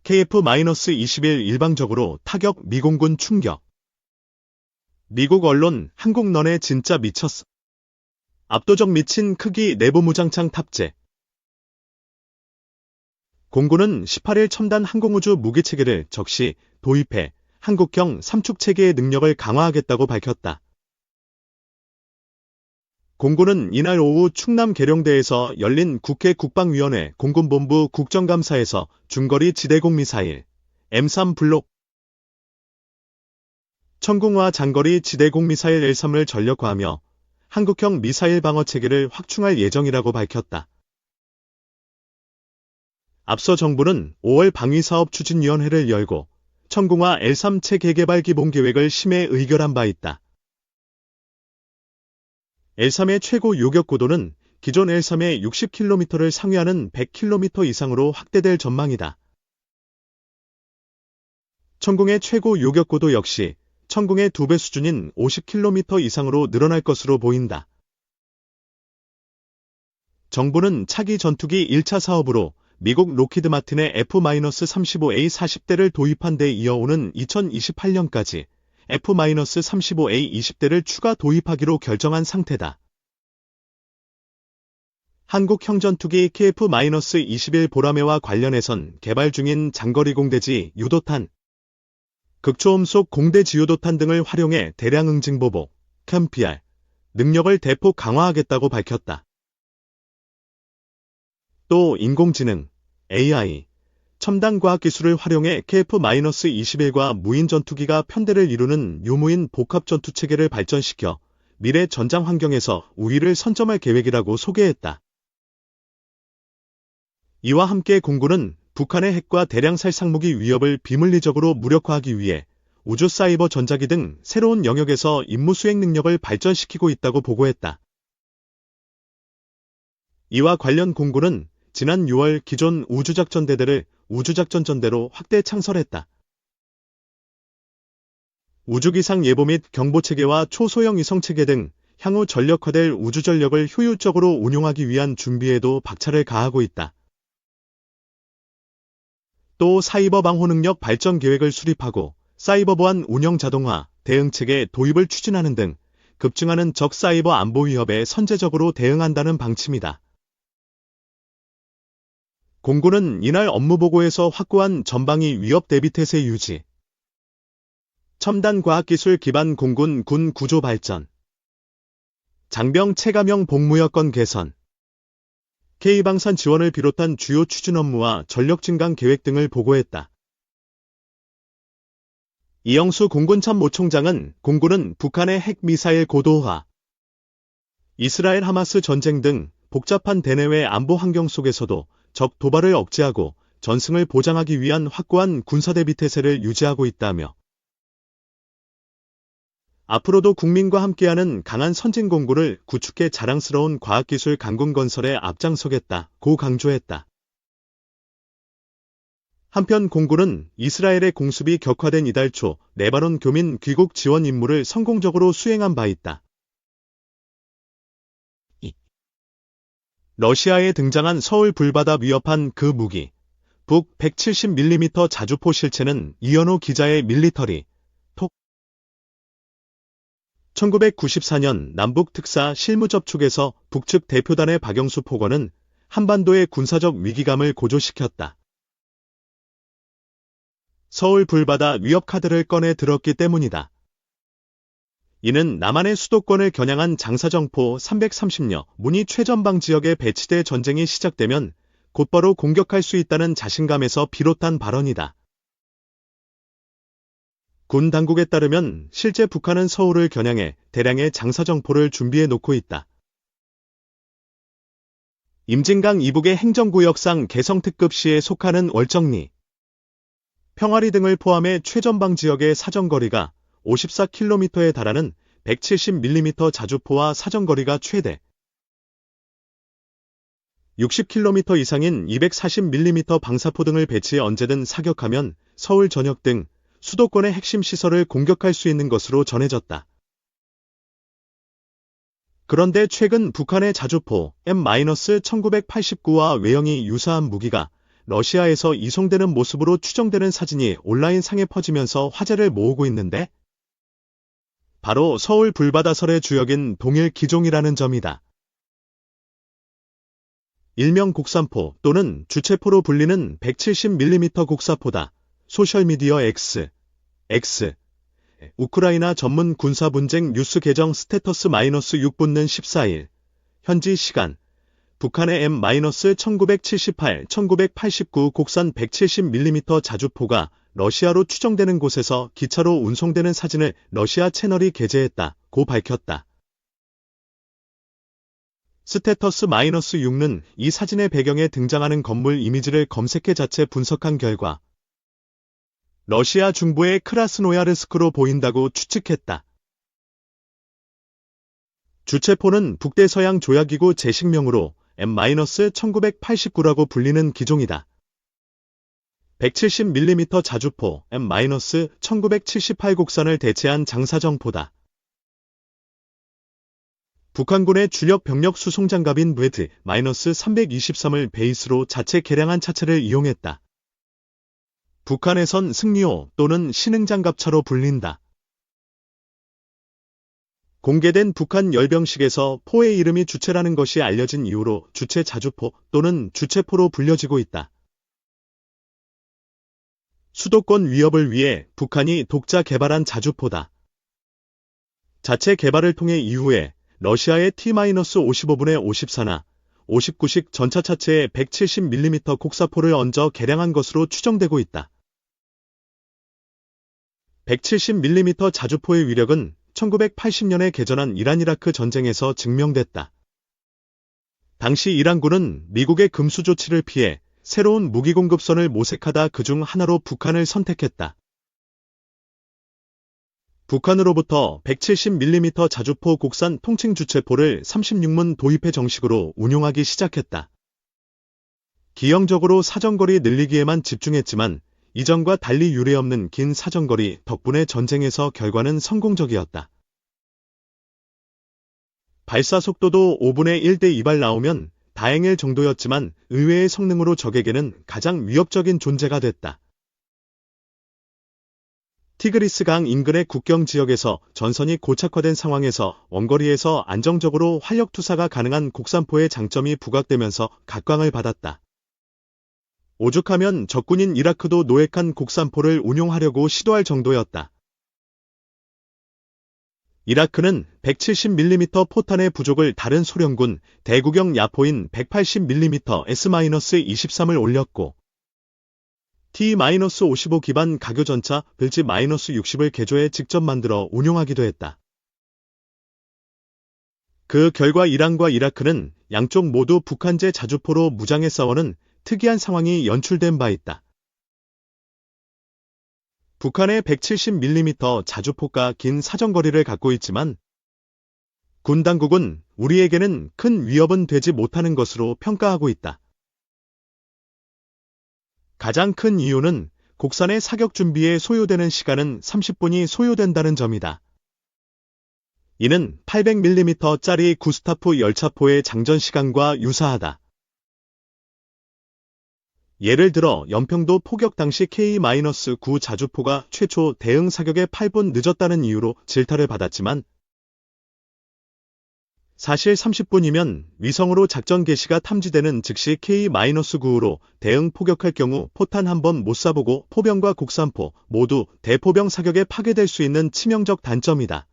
KF-21 일방적으로 타격 미공군 충격. 미국 언론 한국 너네 진짜 미쳤어. 압도적 미친 크기 내부 무장창 탑재. 공군은 18일 첨단 항공우주 무기체계를 적시 도입해 한국형 삼축체계의 능력을 강화하겠다고 밝혔다. 공군은 이날 오후 충남 계룡대에서 열린 국회 국방위원회 공군본부 국정감사에서 중거리 지대공 미사일 M3 블록 천궁화 장거리 지대공 미사일 L3을 전력화하며 한국형 미사일 방어체계를 확충할 예정이라고 밝혔다. 앞서 정부는 5월 방위사업추진위원회를 열고 천궁화 L3 체계 개발 기본계획을 심의 의결한 바 있다. L3의 최고 요격고도는 기존 L3의 60km를 상회하는 100km 이상으로 확대될 전망이다. 천궁의 최고 요격고도 역시 천궁의 2배 수준인 50km 이상으로 늘어날 것으로 보인다. 정부는 차기 전투기 1차 사업으로 미국 로키드 마틴의 F-35A 40대를 도입한 데 이어오는 2028년까지 F-35A 20대를 추가 도입하기로 결정한 상태다. 한국 형전투기 KF-21 보라매와 관련해선 개발 중인 장거리 공대지 유도탄, 극초음속 공대지 유도탄 등을 활용해 대량 응징보복, CAMPR 능력을 대폭 강화하겠다고 밝혔다. 또 인공지능, AI, 첨단 과학기술을 활용해 KF-21과 무인 전투기가 편대를 이루는 유무인 복합 전투체계를 발전시켜 미래 전장 환경에서 우위를 선점할 계획이라고 소개했다. 이와 함께 공군은 북한의 핵과 대량 살상무기 위협을 비물리적으로 무력화하기 위해 우주 사이버 전자기 등 새로운 영역에서 임무 수행 능력을 발전시키고 있다고 보고했다. 이와 관련 공군은 지난 6월 기존 우주작전대대를 우주작전전대로 확대 창설했다. 우주기상 예보 및 경보체계와 초소형 위성체계 등 향후 전력화될 우주전력을 효율적으로 운용하기 위한 준비에도 박차를 가하고 있다. 또 사이버 방호 능력 발전 계획을 수립하고 사이버 보안 운영 자동화, 대응체계 도입을 추진하는 등 급증하는 적 사이버 안보 위협에 선제적으로 대응한다는 방침이다. 공군은 이날 업무보고에서 확고한 전방위 위협 대비태세 유지, 첨단 과학기술 기반 공군 군 구조 발전, 장병 체감형 복무 여건 개선, K방산 지원을 비롯한 주요 추진 업무와 전력 증강 계획 등을 보고했다. 이영수 공군참모총장은 공군은 북한의 핵미사일 고도화, 이스라엘 하마스 전쟁 등 복잡한 대내외 안보 환경 속에서도 적 도발을 억제하고 전승을 보장하기 위한 확고한 군사대비 태세를 유지하고 있다며 앞으로도 국민과 함께하는 강한 선진공군을 구축해 자랑스러운 과학기술 강군 건설에 앞장서겠다고 강조했다. 한편 공군은 이스라엘의 공습이 격화된 이달 초 레바논 교민 귀국 지원 임무를 성공적으로 수행한 바 있다. 러시아에 등장한 서울 불바다 위협한 그 무기, 북 170mm 자주포 실체는 이현호 기자의 밀리터리 톡 1994년 남북 특사 실무 접촉에서 북측 대표단의 박영수 포관은 한반도의 군사적 위기감을 고조시켰다. 서울 불바다 위협 카드를 꺼내 들었기 때문이다. 이는 남한의 수도권을 겨냥한 장사정포 330여 문이 최전방 지역에 배치돼 전쟁이 시작되면 곧바로 공격할 수 있다는 자신감에서 비롯한 발언이다. 군 당국에 따르면 실제 북한은 서울을 겨냥해 대량의 장사정포를 준비해 놓고 있다. 임진강 이북의 행정구역상 개성특급 시에 속하는 월정리, 평화리 등을 포함해 최전방 지역의 사정거리가 54km에 달하는 170mm 자주포와 사정거리가 최대 60km 이상인 240mm 방사포 등을 배치해 언제든 사격하면 서울 전역 등 수도권의 핵심 시설을 공격할 수 있는 것으로 전해졌다. 그런데 최근 북한의 자주포 M-1989와 외형이 유사한 무기가 러시아에서 이송되는 모습으로 추정되는 사진이 온라인상에 퍼지면서 화제를 모으고 있는데, 바로 서울 불바다설의 주역인 동일 기종이라는 점이다. 일명 곡산포 또는 주체포로 불리는 170mm 곡사포다. 소셜미디어 X 우크라이나 전문 군사분쟁 뉴스 계정 스테터스-6 붙는 14일 현지 시간 북한의 M-1978-1989 곡산 170mm 자주포가 러시아로 추정되는 곳에서 기차로 운송되는 사진을 러시아 채널이 게재했다고 밝혔다. 스테터스-6는 이 사진의 배경에 등장하는 건물 이미지를 검색해 자체 분석한 결과 러시아 중부의 크라스노야르스크로 보인다고 추측했다. 주체포는 북대서양 조약기구 제식명으로 M-1989라고 불리는 기종이다. 170mm 자주포 M-1978 곡산을 대체한 장사정포다. 북한군의 주력 병력 수송장갑인 VED-323을 베이스로 자체 개량한 차체를 이용했다. 북한에선 승리호 또는 신흥장갑차로 불린다. 공개된 북한 열병식에서 포의 이름이 주체라는 것이 알려진 이후로 주체 자주포 또는 주체포로 불려지고 있다. 수도권 위협을 위해 북한이 독자 개발한 자주포다. 자체 개발을 통해 이후에 러시아의 T-55분의 54나 59식 전차 차체에 170mm 곡사포를 얹어 개량한 것으로 추정되고 있다. 170mm 자주포의 위력은 1980년에 개전한 이란-이라크 전쟁에서 증명됐다. 당시 이란군은 미국의 금수 조치를 피해 새로운 무기 공급선을 모색하다 그중 하나로 북한을 선택했다. 북한으로부터 170mm 자주포 곡산 통칭 주체포를 36문 도입해 정식으로 운용하기 시작했다. 기형적으로 사정거리 늘리기에만 집중했지만 이전과 달리 유례없는 긴 사정거리 덕분에 전쟁에서 결과는 성공적이었다. 발사 속도도 5분의 1대 2발 나오면 다행일 정도였지만 의외의 성능으로 적에게는 가장 위협적인 존재가 됐다. 티그리스 강 인근의 국경 지역에서 전선이 고착화된 상황에서 원거리에서 안정적으로 활력 투사가 가능한 곡산포의 장점이 부각되면서 각광을 받았다. 오죽하면 적군인 이라크도 노획한 곡산포를 운용하려고 시도할 정도였다. 이라크는 170mm 포탄의 부족을 다른 소련군 대구경 야포인 180mm S-23을 올렸고 T-55 기반 가교전차 빌지-60을 개조해 직접 만들어 운용하기도 했다. 그 결과 이란과 이라크는 양쪽 모두 북한제 자주포로 무장해 싸우는 특이한 상황이 연출된 바 있다. 북한의 170mm 자주포가 긴 사정거리를 갖고 있지만 군 당국은 우리에게는 큰 위협은 되지 못하는 것으로 평가하고 있다. 가장 큰 이유는 곡산의 사격 준비에 소요되는 시간은 30분이 소요된다는 점이다. 이는 800mm짜리 구스타프 열차포의 장전 시간과 유사하다. 예를 들어 연평도 포격 당시 K-9 자주포가 최초 대응 사격에 8분 늦었다는 이유로 질타를 받았지만 사실 30분이면 위성으로 작전 개시가 탐지되는 즉시 K-9로 대응 포격할 경우 포탄 한 번 못 쏴보고 포병과 곡산포 모두 대포병 사격에 파괴될 수 있는 치명적 단점이다.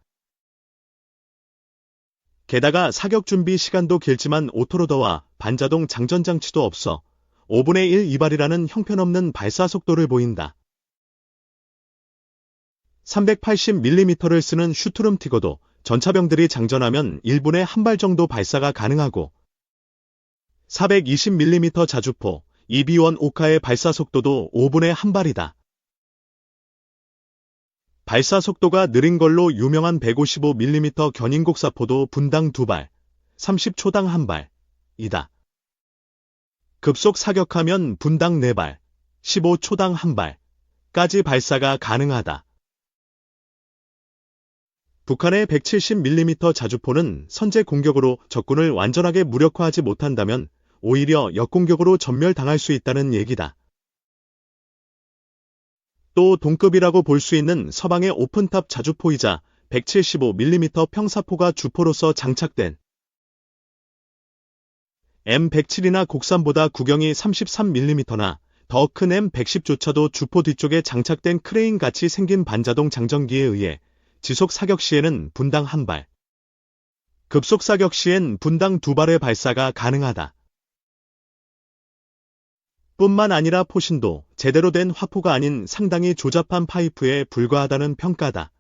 게다가 사격 준비 시간도 길지만 오토로더와 반자동 장전장치도 없어 5분의 1 이발이라는 형편없는 발사 속도를 보인다. 380mm를 쓰는 슈트룸 티거도 전차병들이 장전하면 1분에 한 발 정도 발사가 가능하고 420mm 자주포 EB-1 오카의 발사 속도도 5분에 한 발이다. 발사 속도가 느린 걸로 유명한 155mm 견인곡사포도 분당 2발, 30초당 1발이다. 급속 사격하면 분당 4발, 15초당 1발까지 발사가 가능하다. 북한의 170mm 자주포는 선제 공격으로 적군을 완전하게 무력화하지 못한다면 오히려 역공격으로 전멸당할 수 있다는 얘기다. 또 동급이라고 볼 수 있는 서방의 오픈탑 자주포이자 175mm 평사포가 주포로서 장착된 M107이나 곡산보다 구경이 33mm나 더 큰 M110조차도 주포 뒤쪽에 장착된 크레인같이 생긴 반자동 장전기에 의해 지속 사격 시에는 분당 1발, 급속 사격 시엔 분당 2발의 발사가 가능하다. 뿐만 아니라 포신도 제대로 된 화포가 아닌 상당히 조잡한 파이프에 불과하다는 평가다.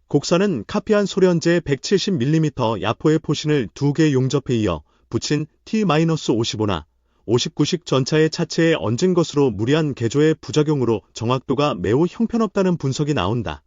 곡선은 카피한 소련제 170mm 야포의 포신을 2개 용접해 이어 붙인 T-55나 59식 전차의 차체에 얹은 것으로 무리한 개조의 부작용으로 정확도가 매우 형편없다는 분석이 나온다.